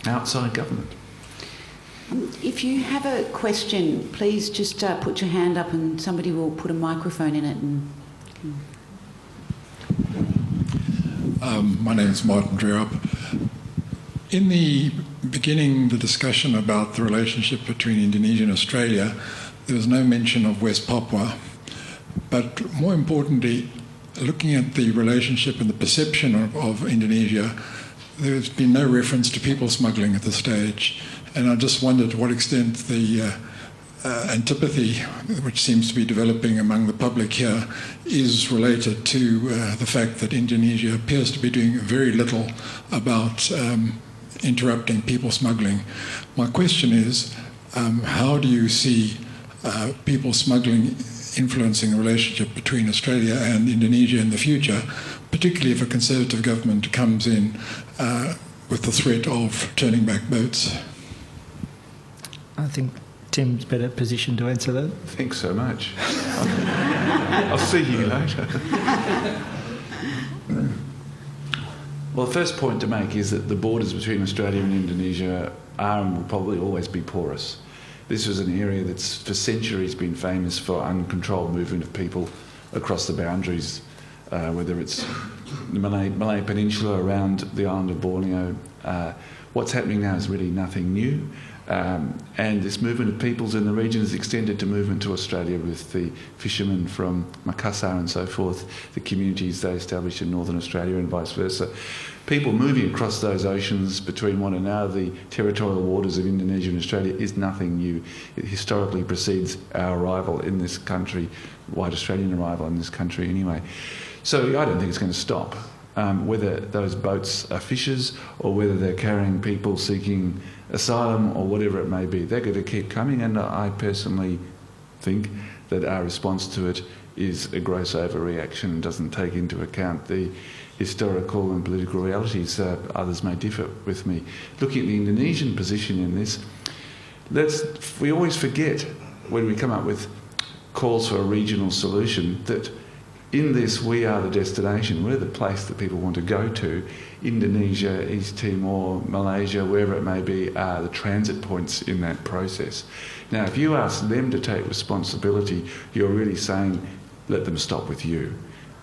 outside government. If you have a question, please just put your hand up and somebody will put a microphone in it. My name is Martin Drerup. In the beginning, the discussion about the relationship between Indonesia and Australia, there was no mention of West Papua. But more importantly, looking at the relationship and the perception of Indonesia, there's been no reference to people smuggling at this stage, and I just wondered to what extent the antipathy which seems to be developing among the public here is related to the fact that Indonesia appears to be doing very little about interrupting people smuggling. My question is, how do you see people smuggling influencing the relationship between Australia and Indonesia in the future, particularly if a Conservative government comes in with the threat of turning back boats? I think Tim's better positioned to answer that. Thanks so much. I'll see you later. Well, the first point to make is that the borders between Australia and Indonesia are and will probably always be porous. This was an area that's for centuries been famous for uncontrolled movement of people across the boundaries, whether it's the Malay Peninsula, around the island of Borneo. What's happening now is really nothing new. And this movement of peoples in the region has extended to movement to Australia with the fishermen from Makassar and so forth, the communities they established in northern Australia and vice versa. People moving across those oceans between what are now the territorial waters of Indonesia and Australia is nothing new. It historically precedes our arrival in this country, white Australian arrival in this country anyway. So I don't think it's going to stop. Whether those boats are fishers or whether they're carrying people seeking asylum or whatever it may be, they're going to keep coming, and I personally think that our response to it is a gross overreaction and doesn't take into account the historical and political realities. Others may differ with me. Looking at the Indonesian position in this, we always forget when we come up with calls for a regional solution that in this, we are the destination. We're the place that people want to go to. Indonesia, East Timor, Malaysia, wherever it may be, are the transit points in that process. Now, if you ask them to take responsibility, you're really saying, let them stop with you.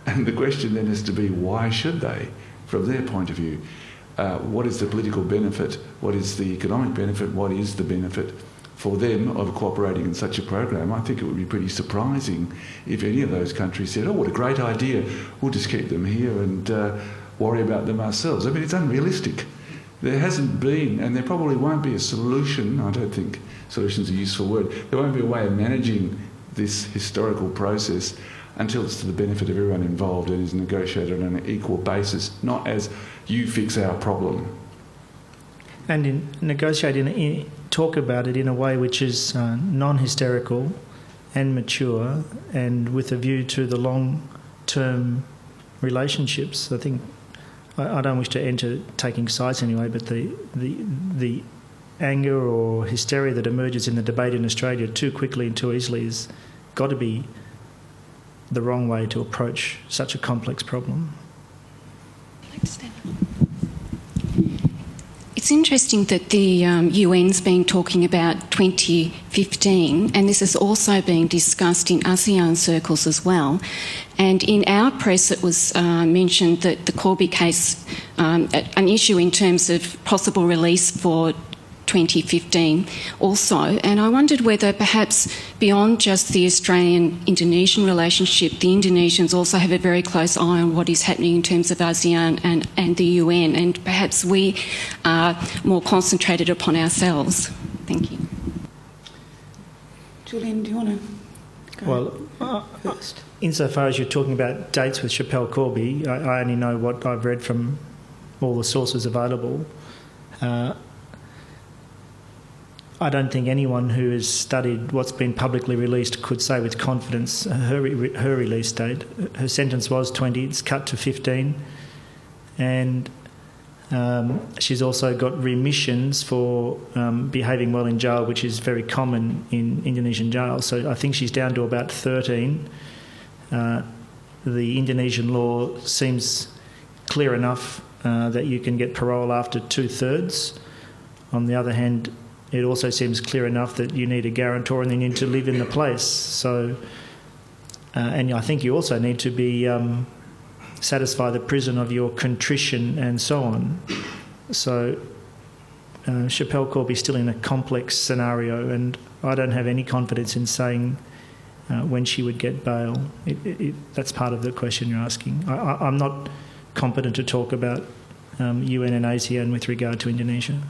And the question then has to be, why should they, from their point of view? What is the political benefit? What is the economic benefit? What is the benefit for them of cooperating in such a program? I think it would be pretty surprising if any of those countries said, oh, what a great idea, we'll just keep them here and worry about them ourselves. I mean, it's unrealistic. There hasn't been, and there probably won't be a solution. I don't think solution's a useful word. There won't be a way of managing this historical process until it's to the benefit of everyone involved and is negotiated on an equal basis, not as you fix our problem. And in negotiating, talk about it in a way which is non-hysterical and mature and with a view to the long-term relationships. I think, I don't wish to enter taking sides anyway, but the anger or hysteria that emerges in the debate in Australia too quickly and too easily has got to be the wrong way to approach such a complex problem. Thanks, Dan. It's interesting that the UN's been talking about 2015, and this is also being discussed in ASEAN circles as well. And in our press it was mentioned that the Corby case, an issue in terms of possible release for 2015 also, and I wondered whether perhaps beyond just the Australian-Indonesian relationship, the Indonesians also have a very close eye on what is happening in terms of ASEAN and the UN, and perhaps we are more concentrated upon ourselves. Thank you. Julian, do you want to go first? Insofar as you're talking about dates with Schapelle Corby, I only know what I've read from all the sources available. I don't think anyone who has studied what's been publicly released could say with confidence her release date. Her sentence was 20, it's cut to 15, and she's also got remissions for behaving well in jail, which is very common in Indonesian jails. So I think she's down to about 13. The Indonesian law seems clear enough that you can get parole after 2/3. On the other hand, it also seems clear enough that you need a guarantor and you need to live in the place. So, and I think you also need to be satisfy the prison of your contrition and so on. So, Schapelle Corby's still in a complex scenario, and I don't have any confidence in saying when she would get bail. That's part of the question you're asking. I'm not competent to talk about UN and ASEAN with regard to Indonesia?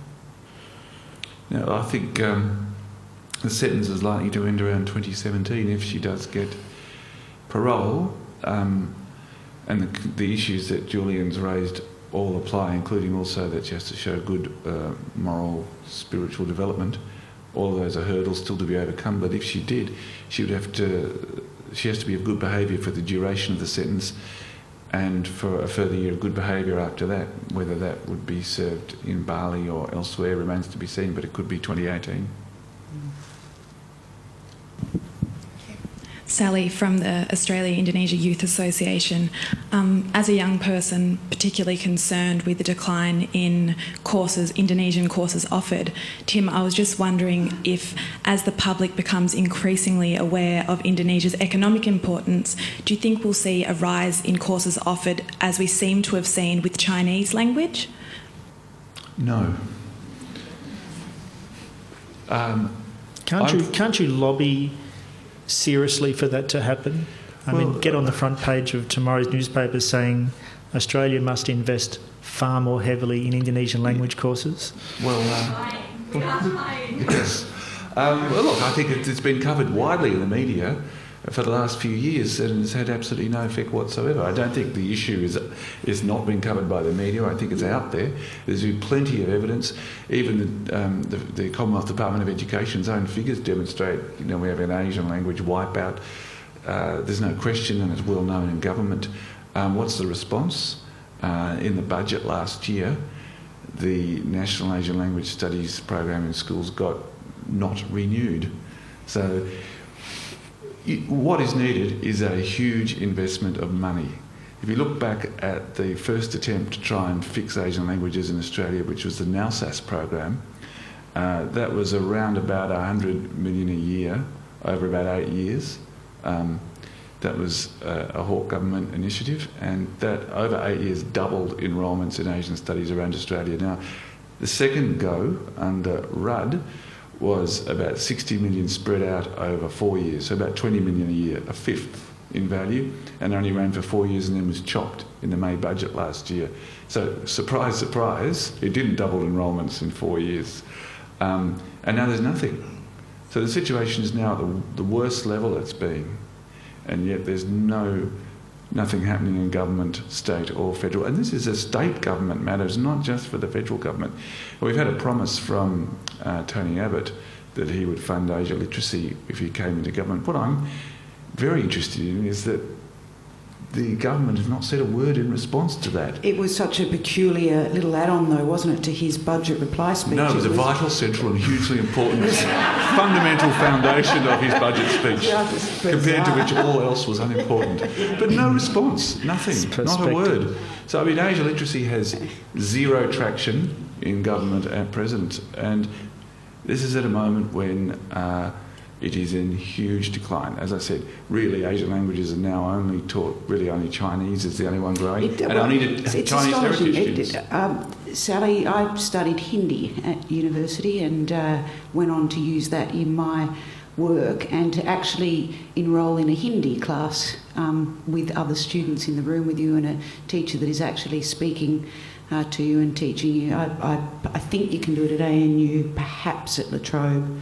Now, I think the sentence is likely to end around 2017 if she does get parole, and the issues that Julian's raised all apply, including also that she has to show good moral, spiritual development. All of those are hurdles still to be overcome, but if she did, she has to be of good behaviour for the duration of the sentence and for a further year of good behaviour after that. Whether that would be served in Bali or elsewhere remains to be seen, but it could be 2018. Sally from the Australia and Indonesia Youth Association. As a young person, particularly concerned with the decline in courses, Indonesian courses offered, Tim, I was just wondering if, as the public becomes increasingly aware of Indonesia's economic importance, do you think we'll see a rise in courses offered as we seem to have seen with Chinese language? No. Can't you lobby seriously for that to happen? I mean, get on the front page of tomorrow's newspaper saying Australia must invest far more heavily in Indonesian language courses. Well, yes. Well, look, I think it's been covered widely in the media for the last few years and has had absolutely no effect whatsoever. I don't think the issue is not being covered by the media. I think it's out there. There's been plenty of evidence. Even the Commonwealth Department of Education's own figures demonstrate, we have an Asian language wipeout. There's no question, and it's well known in government. What's the response? In the budget last year, the National Asian Language Studies program in schools got not renewed. So what is needed is a huge investment of money. If you look back at the first attempt to try and fix Asian languages in Australia, which was the NALSAS program, that was around about $100 million a year over about 8 years. That was a Hawke government initiative, and that over 8 years doubled enrolments in Asian studies around Australia. Now, the second go under Rudd was about 60 million spread out over 4 years, so about 20 million a year, a fifth in value, and only ran for 4 years and then was chopped in the May budget last year. So, surprise, surprise, it didn't double enrolments in 4 years. And now there's nothing. So the situation is now at the worst level it's been, and yet there's nothing happening in government, state or federal. And this is a state government matter, it's not just for the federal government. We've had a promise from Tony Abbott that he would fund Asia literacy if he came into government. What I'm very interested in is that the government has not said a word in response to that. It was such a peculiar little add-on, though, wasn't it, to his budget reply speech? No, it was a vital, central and hugely important fundamental foundation of his budget speech, compared to which all else was unimportant. But no response, nothing, not a word. So, I mean, Asia literacy has zero traction in government at present, and this is at a moment when it is in huge decline. As I said, really Asian languages are now only taught, really only Chinese is the only one growing, and only Chinese heritage students. Sally, I studied Hindi at university and went on to use that in my work, and to actually enrol in a Hindi class with other students in the room with you and a teacher that is actually speaking to you and teaching you. I think you can do it at ANU, perhaps at La Trobe.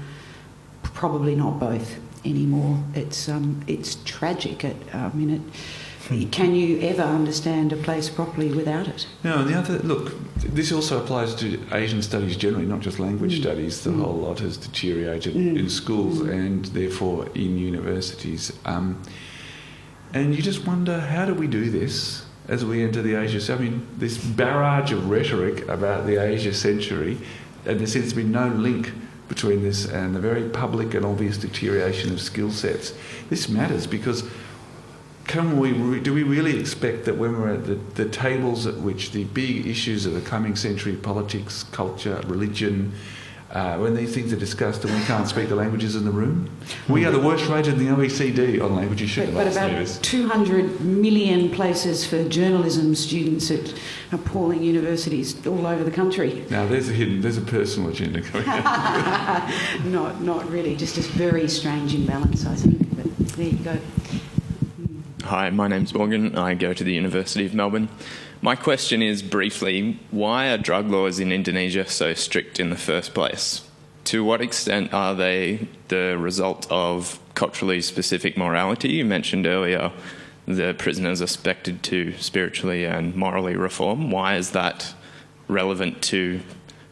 Probably not both anymore. It's tragic. Can you ever understand a place properly without it? No, and the other, look, this also applies to Asian studies generally, not just language studies. The whole lot has deteriorated in schools and therefore in universities. And you just wonder, how do we do this as we enter the Asia? I mean, this barrage of rhetoric about the Asia century, and there seems to be no link between this and the very public and obvious deterioration of skill sets. This matters because do we really expect that when we're at the tables at which the big issues of the coming century, politics, culture, religion, when these things are discussed and we can't speak the languages in the room? We are the worst rated in the OECD on language issues. But about 200 million places for journalism students at appalling universities all over the country. Now there's a personal agenda going on. Not really, just a very strange imbalance, I think. But there you go. Hi, my name's Morgan. I go to the University of Melbourne. My question is, briefly, why are drug laws in Indonesia so strict in the first place? To what extent are they the result of culturally specific morality? You mentioned earlier the prisoners are expected to spiritually and morally reform. Why is that relevant to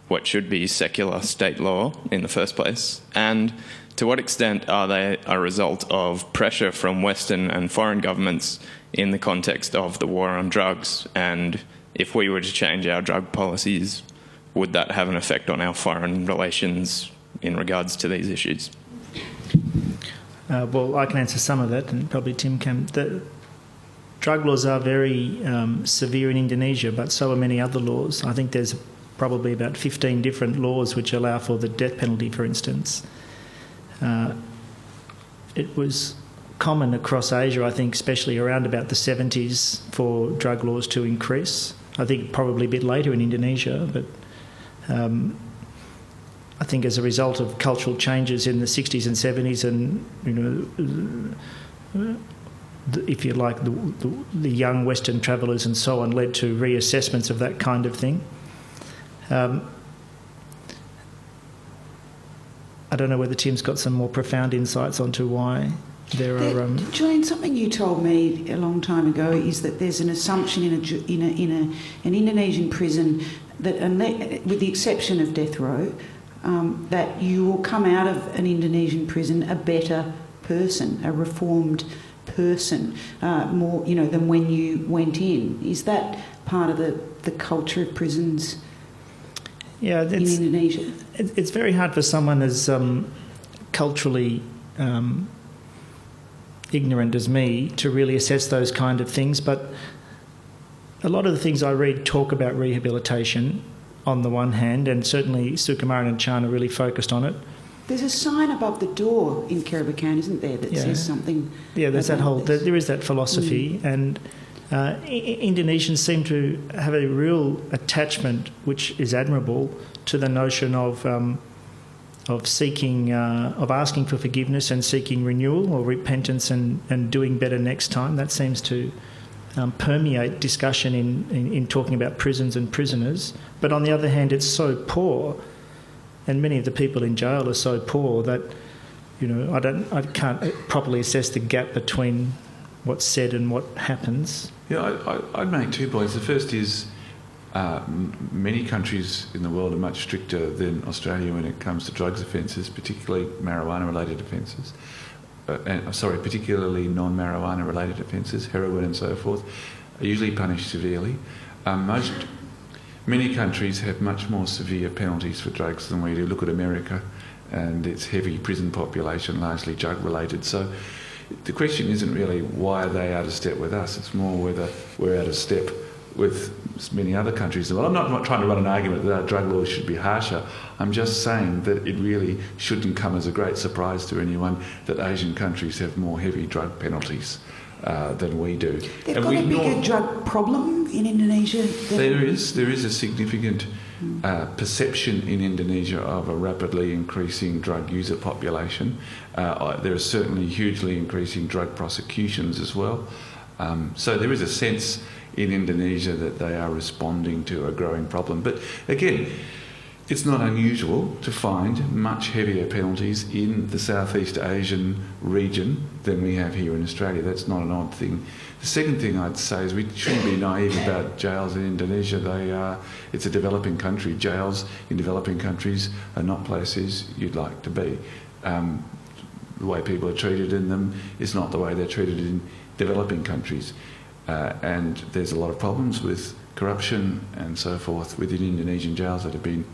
what should be secular state law in the first place? And to what extent are they a result of pressure from Western and foreign governments in the context of the war on drugs? And if we were to change our drug policies, would that have an effect on our foreign relations in regards to these issues? Well, I can answer some of that, and probably Tim can. The drug laws are very severe in Indonesia, but so are many other laws. I think there's probably about 15 different laws which allow for the death penalty, for instance. It was common across Asia, I think, especially around about the 70s, for drug laws to increase. I think probably a bit later in Indonesia, but I think as a result of cultural changes in the 60s and 70s, and if you like, the young Western travellers and so on, led to reassessments of that kind of thing. I don't know whether Tim's got some more profound insights onto why there are... Julian, something you told me a long time ago is that there's an assumption in an Indonesian prison that, with the exception of death row, that you will come out of an Indonesian prison a better person, a reformed person, more than when you went in. Is that part of the culture of prisons? Yeah, in Indonesia? It's very hard for someone as culturally ignorant as me to really assess those kind of things, but a lot of the things I read talk about rehabilitation on the one hand, and certainly Sukumaran and Chan are really focused on it. There's a sign above the door in Kerobokan, isn't there, that says something? Yeah, there's that whole. There is that philosophy, and Indonesians seem to have a real attachment, which is admirable, to the notion of seeking, of asking for forgiveness and seeking renewal or repentance and doing better next time. That seems to permeate discussion in talking about prisons and prisoners. But on the other hand, it's so poor, and many of the people in jail are so poor that I can't properly assess the gap between what's said and what happens. Yeah, I'd make 2 points. The first is many countries in the world are much stricter than Australia when it comes to drugs offences, particularly marijuana-related offences. Particularly non-marijuana-related offences, heroin and so forth, are usually punished severely. Many countries have much more severe penalties for drugs than we do. Look at America and its heavy prison population, largely drug-related. So the question isn't really why are they out of step with us, it's more whether we're out of step with many other countries. Well, I'm not trying to run an argument that our drug laws should be harsher. I'm just saying that it really shouldn't come as a great surprise to anyone that Asian countries have more heavy drug penalties than we do. They've got a bigger drug problem in Indonesia. There is a significant perception in Indonesia of a rapidly increasing drug user population. There are certainly hugely increasing drug prosecutions as well. So there is a sense in Indonesia that they are responding to a growing problem. But again, it's not unusual to find much heavier penalties in the Southeast Asian region than we have here in Australia. That's not an odd thing. The second thing I'd say is we shouldn't be naive about jails in Indonesia. It's a developing country. Jails in developing countries are not places you'd like to be. The way people are treated in them is not the way they're treated in developing countries. And there's a lot of problems with corruption and so forth within Indonesian jails that have been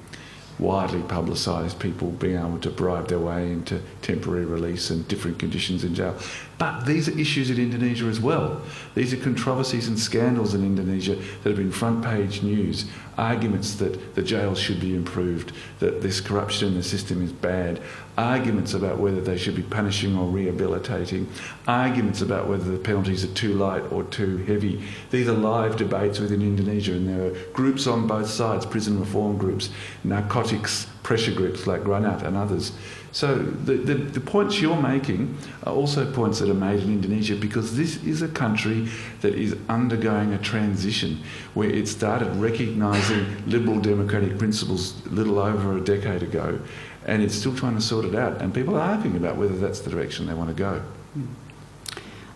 widely publicised, people being able to bribe their way into temporary release and different conditions in jail. But these are issues in Indonesia as well. These are controversies and scandals in Indonesia that have been front page news, arguments that the jails should be improved, that this corruption in the system is bad, arguments about whether they should be punishing or rehabilitating, arguments about whether the penalties are too light or too heavy. These are live debates within Indonesia, and there are groups on both sides, prison reform groups, narcotics narcotics pressure groups like Granat and others. So the points you're making are also points that are made in Indonesia, because this is a country that is undergoing a transition where it started recognising liberal democratic principles a little over a decade ago, and it's still trying to sort it out, and people are arguing about whether that's the direction they want to go.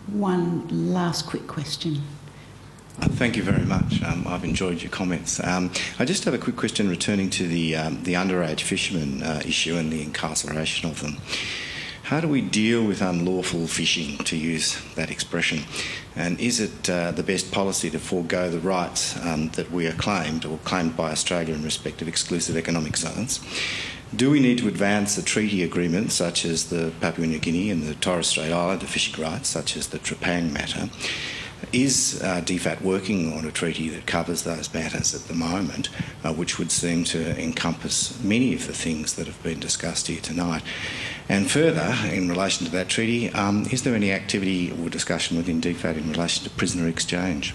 One last quick question. Thank you very much. I've enjoyed your comments. I just have a quick question returning to the underage fishermen issue and the incarceration of them. How do we deal with unlawful fishing, to use that expression? And is it the best policy to forego the rights that we are claimed, or claimed by Australia in respect of exclusive economic zones? Do we need to advance a treaty agreement such as the Papua New Guinea and the Torres Strait Islander fishing rights, such as the Trepang matter? Is DFAT working on a treaty that covers those matters at the moment, which would seem to encompass many of the things that have been discussed here tonight? And further, in relation to that treaty, is there any activity or discussion within DFAT in relation to prisoner exchange?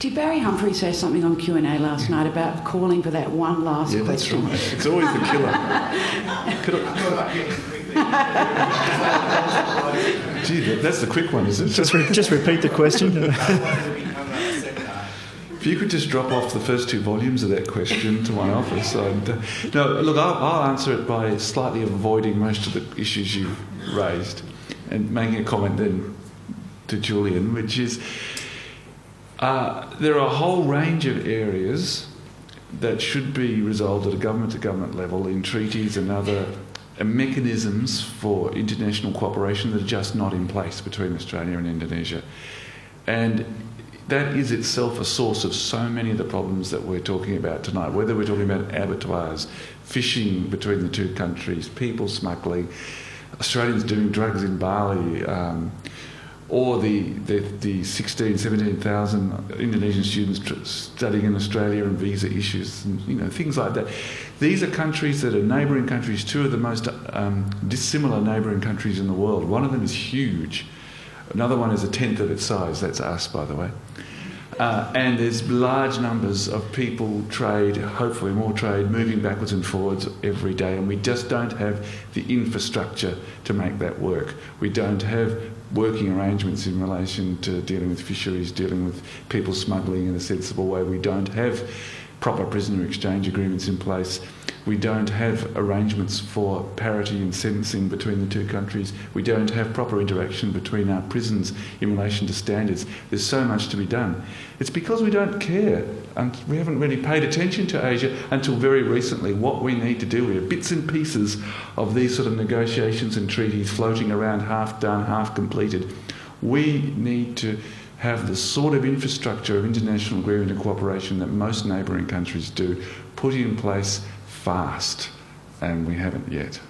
Did Barry Humphrey say something on Q&A last night about calling for that one last question? Yeah, that's right. It's always the killer. Gee, that's the quick one, isn't it? Just repeat the question. If you could just drop off the first 2 volumes of that question to my office. No, look, I'll answer it by slightly avoiding most of the issues you've raised and making a comment then to Julian, which is there are a whole range of areas that should be resolved at a government-to-government level in treaties and other mechanisms for international cooperation that are just not in place between Australia and Indonesia. And that is itself a source of so many of the problems that we're talking about tonight, whether we're talking about abattoirs, fishing between the two countries, people smuggling, Australians doing drugs in Bali, or the 16,000, 17,000 Indonesian students studying in Australia and visa issues, and things like that. These are countries that are neighbouring countries, 2 of the most dissimilar neighbouring countries in the world. One of them is huge. Another one is 1/10 of its size. That's us, by the way. And there's large numbers of people, trade, hopefully more trade, moving backwards and forwards every day, and we just don't have the infrastructure to make that work. We don't have working arrangements in relation to dealing with fisheries, dealing with people smuggling in a sensible way. We don't have proper prisoner exchange agreements in place. We don't have arrangements for parity in sentencing between the 2 countries. We don't have proper interaction between our prisons in relation to standards. There's so much to be done. It's because we don't care, and we haven't really paid attention to Asia until very recently. What we need to do, we have bits and pieces of these sort of negotiations and treaties floating around, half done, half completed. We need to have the sort of infrastructure of international agreement and cooperation that most neighbouring countries do, put in place fast, and we haven't yet.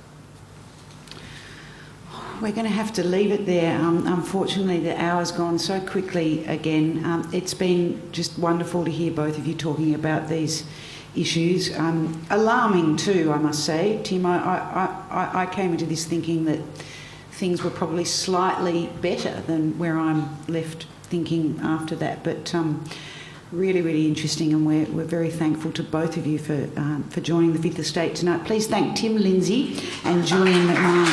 We're going to have to leave it there. Unfortunately, the hour's gone so quickly again. It's been just wonderful to hear both of you talking about these issues. Alarming too, I must say. Tim, I came into this thinking that things were probably slightly better than where I'm left thinking after that, but really, really interesting, and we're very thankful to both of you for joining the Fifth Estate tonight. Please thank Tim Lindsey and Julian McMahon.